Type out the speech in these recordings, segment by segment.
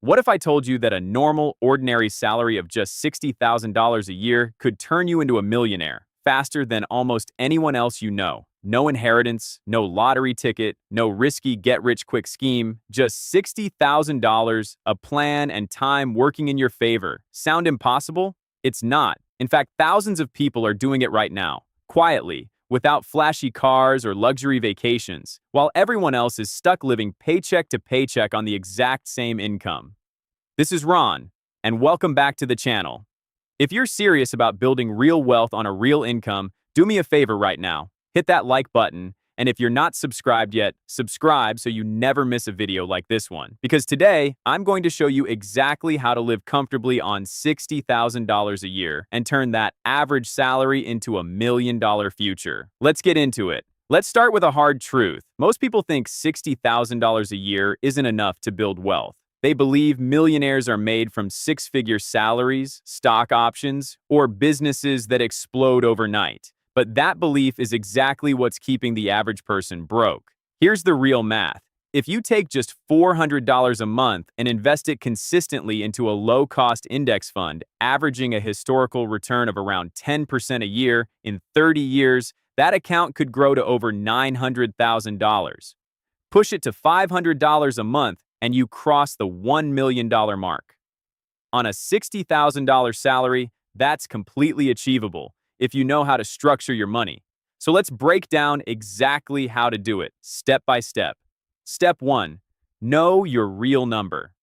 What if I told you that a normal, ordinary salary of just $60,000 a year could turn you into a millionaire faster than almost anyone else you know? No inheritance, no lottery ticket, no risky get-rich-quick scheme, just $60,000, a plan, and time working in your favor. Sound impossible? It's not. In fact, thousands of people are doing it right now, quietly, without flashy cars or luxury vacations, while everyone else is stuck living paycheck to paycheck on the exact same income. This is Ron, and welcome back to the channel. If you're serious about building real wealth on a real income, do me a favor right now. Hit that like button, and if you're not subscribed yet, subscribe so you never miss a video like this one. Because today, I'm going to show you exactly how to live comfortably on $60,000 a year and turn that average salary into a $1 million future. Let's get into it. Let's start with a hard truth. Most people think $60,000 a year isn't enough to build wealth. They believe millionaires are made from six-figure salaries, stock options, or businesses that explode overnight. But that belief is exactly what's keeping the average person broke. Here's the real math. If you take just $400 a month and invest it consistently into a low-cost index fund, averaging a historical return of around 10% a year in 30 years, that account could grow to over $900,000. Push it to $500 a month, and you cross the $1 million mark. On a $60,000 salary, that's completely achievable if you know how to structure your money. So let's break down exactly how to do it, step by step. Step 1. Know your real number.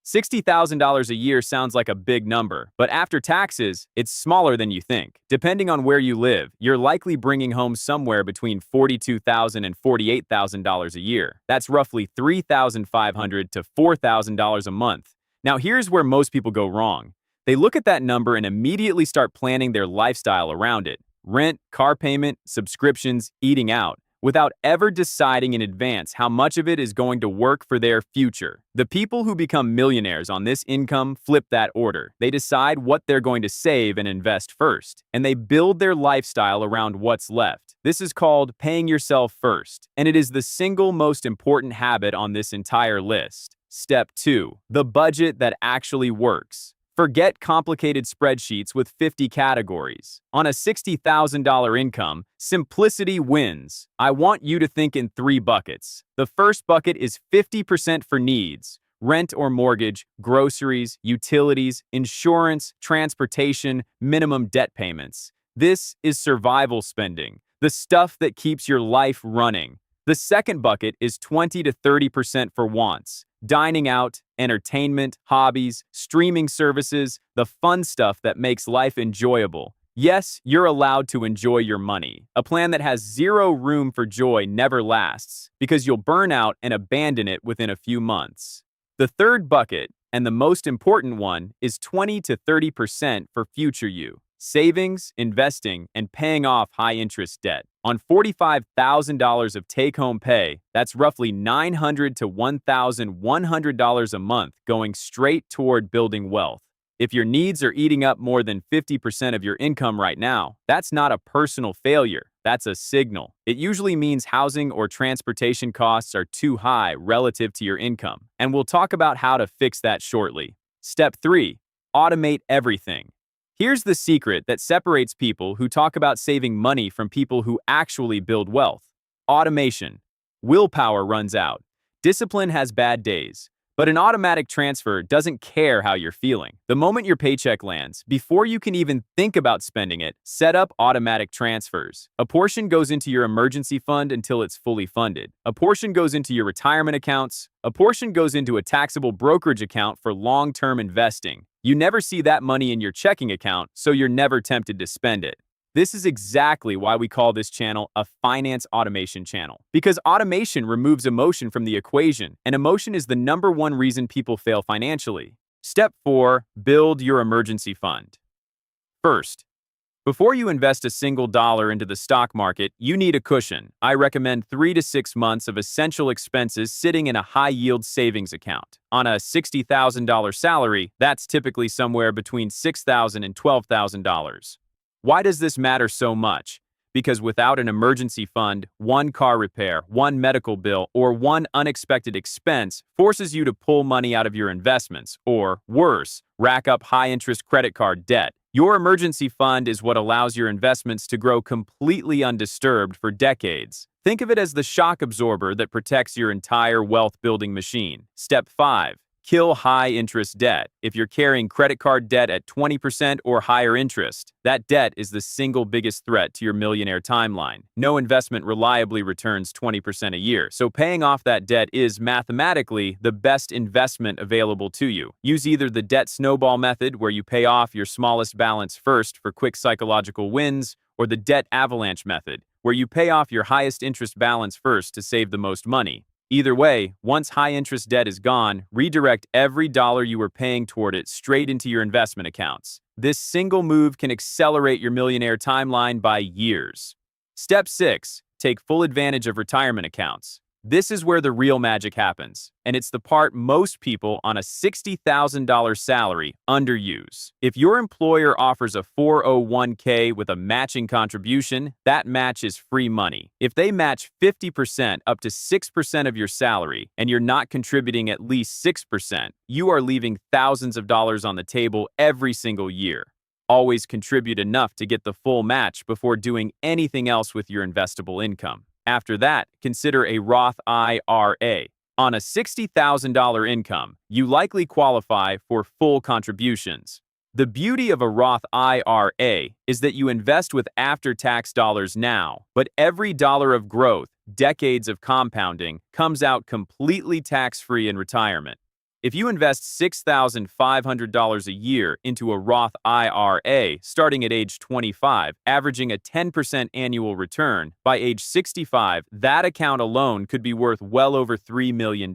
$60,000 a year sounds like a big number, but after taxes, it's smaller than you think. Depending on where you live, you're likely bringing home somewhere between $42,000 and $48,000 a year. That's roughly $3,500 to $4,000 a month. Now here's where most people go wrong. They look at that number and immediately start planning their lifestyle around it. Rent, car payment, subscriptions, eating out, without ever deciding in advance how much of it is going to work for their future. The people who become millionaires on this income flip that order. They decide what they're going to save and invest first, and they build their lifestyle around what's left. This is called paying yourself first, and it is the single most important habit on this entire list. Step 2. The budget that actually works. Forget complicated spreadsheets with 50 categories. On a $60,000 income, simplicity wins. I want you to think in 3 buckets. The first bucket is 50% for needs: rent or mortgage, groceries, utilities, insurance, transportation, minimum debt payments. This is survival spending, the stuff that keeps your life running. The second bucket is 20 to 30% for wants: dining out, entertainment, hobbies, streaming services, the fun stuff that makes life enjoyable. Yes, you're allowed to enjoy your money. A plan that has zero room for joy never lasts, because you'll burn out and abandon it within a few months. The third bucket, and the most important one, is 20 to 30% for future you: savings, investing, and paying off high-interest debt. On $45,000 of take-home pay, that's roughly $900 to $1,100 a month going straight toward building wealth. If your needs are eating up more than 50% of your income right now, that's not a personal failure. That's a signal. It usually means housing or transportation costs are too high relative to your income, and we'll talk about how to fix that shortly. Step 3. Automate everything. Here's the secret that separates people who talk about saving money from people who actually build wealth. Automation. Willpower runs out. Discipline has bad days. But an automatic transfer doesn't care how you're feeling. The moment your paycheck lands, before you can even think about spending it, set up automatic transfers. A portion goes into your emergency fund until it's fully funded. A portion goes into your retirement accounts. A portion goes into a taxable brokerage account for long-term investing. You never see that money in your checking account, so you're never tempted to spend it. This is exactly why we call this channel a finance automation channel. Because automation removes emotion from the equation, and emotion is the #1 reason people fail financially. Step 4. Build your emergency fund. First, before you invest a single dollar into the stock market, you need a cushion. I recommend 3 to 6 months of essential expenses sitting in a high-yield savings account. On a $60,000 salary, that's typically somewhere between $6,000 and $12,000. Why does this matter so much? Because without an emergency fund, one car repair, one medical bill, or one unexpected expense forces you to pull money out of your investments, or worse, rack up high-interest credit card debt. Your emergency fund is what allows your investments to grow completely undisturbed for decades. Think of it as the shock absorber that protects your entire wealth-building machine. Step 5. Kill high-interest debt. If you're carrying credit card debt at 20% or higher interest, that debt is the single biggest threat to your millionaire timeline. No investment reliably returns 20% a year, so paying off that debt is mathematically the best investment available to you. Use either the debt snowball method, where you pay off your smallest balance first for quick psychological wins, or the debt avalanche method, where you pay off your highest interest balance first to save the most money. Either way, once high-interest debt is gone, redirect every dollar you were paying toward it straight into your investment accounts. This single move can accelerate your millionaire timeline by years. Step 6. Take full advantage of retirement accounts. This is where the real magic happens, and it's the part most people on a $60,000 salary underuse. If your employer offers a 401k with a matching contribution, that match is free money. If they match 50% up to 6% of your salary, and you're not contributing at least 6%, you are leaving thousands of dollars on the table every single year. Always contribute enough to get the full match before doing anything else with your investable income. After that, consider a Roth IRA. On a $60,000 income, you likely qualify for full contributions. The beauty of a Roth IRA is that you invest with after-tax dollars now, but every dollar of growth, decades of compounding, comes out completely tax-free in retirement. If you invest $6,500 a year into a Roth IRA starting at age 25, averaging a 10% annual return, by age 65, that account alone could be worth well over $3 million.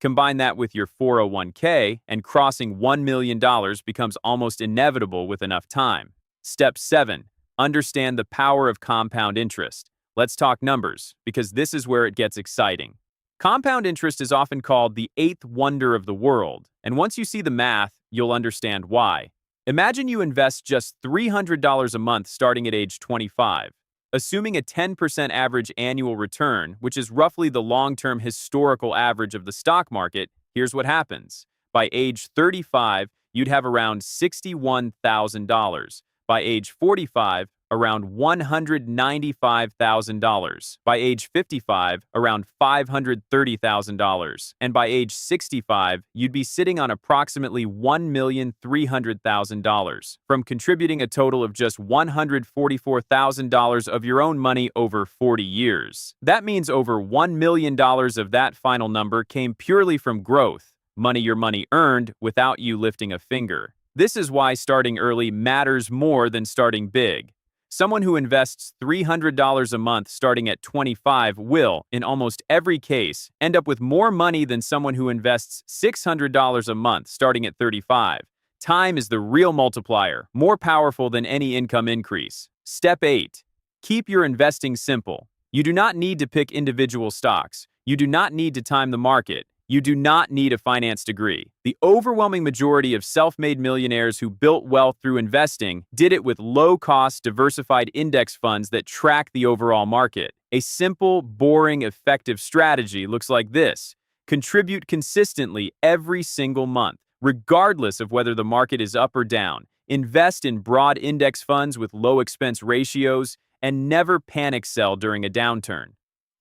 Combine that with your 401k, and crossing $1 million becomes almost inevitable with enough time. Step 7. Understand the power of compound interest. Let's talk numbers, because this is where it gets exciting. Compound interest is often called the eighth wonder of the world, and once you see the math, you'll understand why. Imagine you invest just $300 a month starting at age 25. Assuming a 10% average annual return, which is roughly the long-term historical average of the stock market, here's what happens. By age 35, you'd have around $61,000. By age 45, around $195,000. By age 55, around $530,000. And by age 65, you'd be sitting on approximately $1,300,000 from contributing a total of just $144,000 of your own money over 40 years. That means over $1 million of that final number came purely from growth, money your money earned without you lifting a finger. This is why starting early matters more than starting big. Someone who invests $300 a month starting at 25 will, in almost every case, end up with more money than someone who invests $600 a month starting at 35. Time is the real multiplier, more powerful than any income increase. Step 8. Keep your investing simple. You do not need to pick individual stocks. You do not need to time the market. You do not need a finance degree. The overwhelming majority of self-made millionaires who built wealth through investing did it with low-cost, diversified index funds that track the overall market. A simple, boring, effective strategy looks like this. Contribute consistently every single month, regardless of whether the market is up or down. Invest in broad index funds with low expense ratios, and never panic sell during a downturn.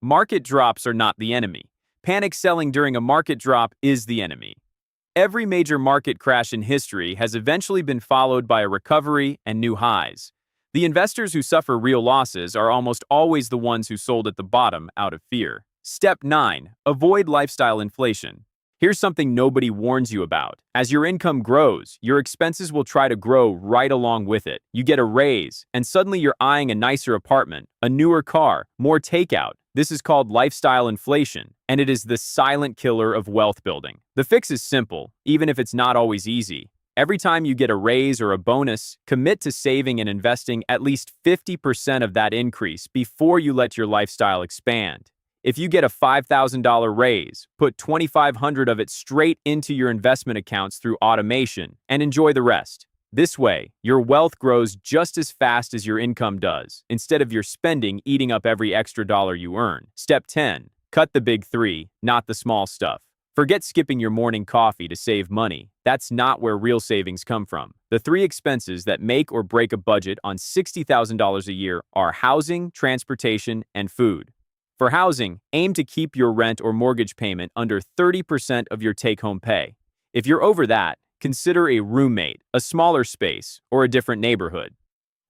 Market drops are not the enemy. Panic selling during a market drop is the enemy. Every major market crash in history has eventually been followed by a recovery and new highs. The investors who suffer real losses are almost always the ones who sold at the bottom out of fear. Step 9. Avoid lifestyle inflation. Here's something nobody warns you about. As your income grows, your expenses will try to grow right along with it. You get a raise, and suddenly you're eyeing a nicer apartment, a newer car, more takeout. This is called lifestyle inflation, and it is the silent killer of wealth building. The fix is simple, even if it's not always easy. Every time you get a raise or a bonus, commit to saving and investing at least 50% of that increase before you let your lifestyle expand. If you get a $5,000 raise, put $2,500 of it straight into your investment accounts through automation and enjoy the rest. This way, your wealth grows just as fast as your income does, instead of your spending eating up every extra dollar you earn. Step 10. Cut the big three, not the small stuff. Forget skipping your morning coffee to save money. That's not where real savings come from. The three expenses that make or break a budget on $60,000 a year are housing, transportation, and food. For housing, aim to keep your rent or mortgage payment under 30% of your take-home pay. If you're over that, consider a roommate, a smaller space, or a different neighborhood.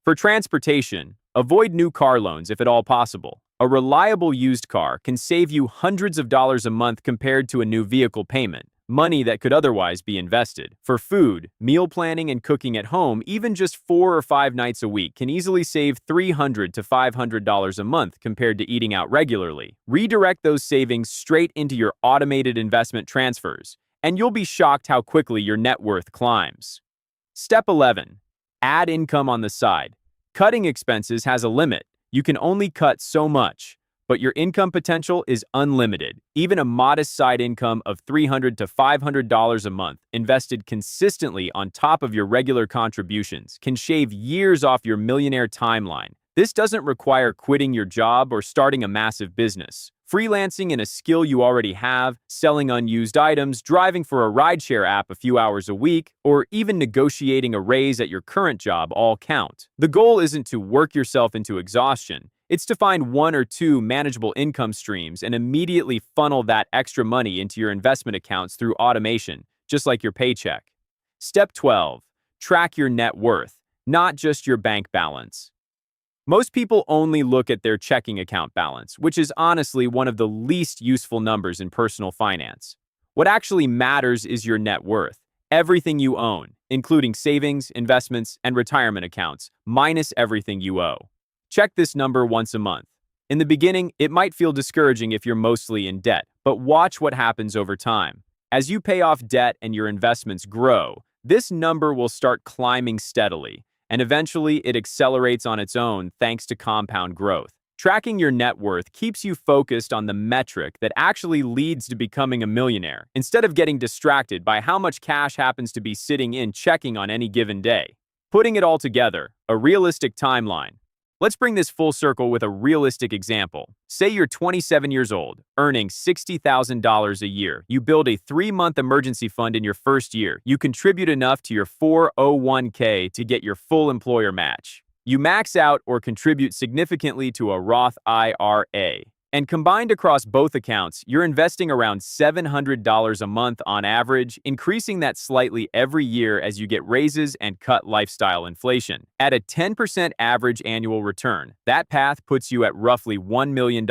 For transportation, avoid new car loans if at all possible. A reliable used car can save you hundreds of dollars a month compared to a new vehicle payment, money that could otherwise be invested. For food, meal planning and cooking at home, even just 4 or 5 nights a week, can easily save $300 to $500 a month compared to eating out regularly. Redirect those savings straight into your automated investment transfers, and you'll be shocked how quickly your net worth climbs. Step 11. Add income on the side. Cutting expenses has a limit. You can only cut so much, but your income potential is unlimited. Even a modest side income of $300 to $500 a month invested consistently on top of your regular contributions can shave years off your millionaire timeline. This doesn't require quitting your job or starting a massive business. Freelancing in a skill you already have, selling unused items, driving for a rideshare app a few hours a week, or even negotiating a raise at your current job all count. The goal isn't to work yourself into exhaustion. It's to find 1 or 2 manageable income streams and immediately funnel that extra money into your investment accounts through automation, just like your paycheck. Step 12. Track your net worth, not just your bank balance. Most people only look at their checking account balance, which is honestly one of the least useful numbers in personal finance. What actually matters is your net worth, everything you own, including savings, investments, and retirement accounts, minus everything you owe. Check this number once a month. In the beginning, it might feel discouraging if you're mostly in debt, but watch what happens over time. As you pay off debt and your investments grow, this number will start climbing steadily, and eventually it accelerates on its own thanks to compound growth. Tracking your net worth keeps you focused on the metric that actually leads to becoming a millionaire, instead of getting distracted by how much cash happens to be sitting in checking on any given day. Putting it all together, a realistic timeline. Let's bring this full circle with a realistic example. Say you're 27 years old, earning $60,000 a year. You build a 3-month emergency fund in your first year. You contribute enough to your 401k to get your full employer match. You max out or contribute significantly to a Roth IRA. And combined across both accounts, you're investing around $700 a month on average, increasing that slightly every year as you get raises and cut lifestyle inflation. At a 10% average annual return, that path puts you at roughly $1 million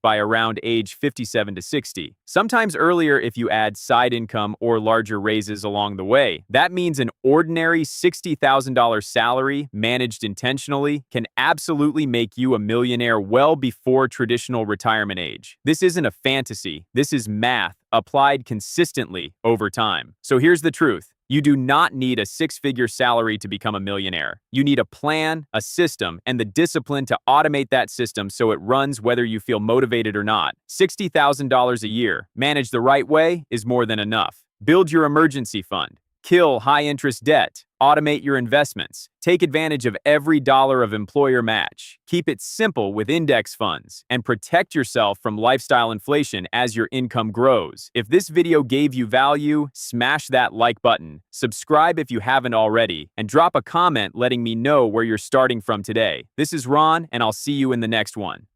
by around age 57 to 60. Sometimes earlier if you add side income or larger raises along the way. That means an ordinary $60,000 salary, managed intentionally, can absolutely make you a millionaire well before traditional retirement age. This isn't a fantasy. This is math applied consistently over time. So here's the truth. You do not need a 6-figure salary to become a millionaire. You need a plan, a system, and the discipline to automate that system so it runs whether you feel motivated or not. $60,000 a year, managed the right way, is more than enough. Build your emergency fund. Kill high-interest debt. Automate your investments. Take advantage of every dollar of employer match. Keep it simple with index funds. And protect yourself from lifestyle inflation as your income grows. If this video gave you value, smash that like button. Subscribe if you haven't already. And drop a comment letting me know where you're starting from today. This is Ron, and I'll see you in the next one.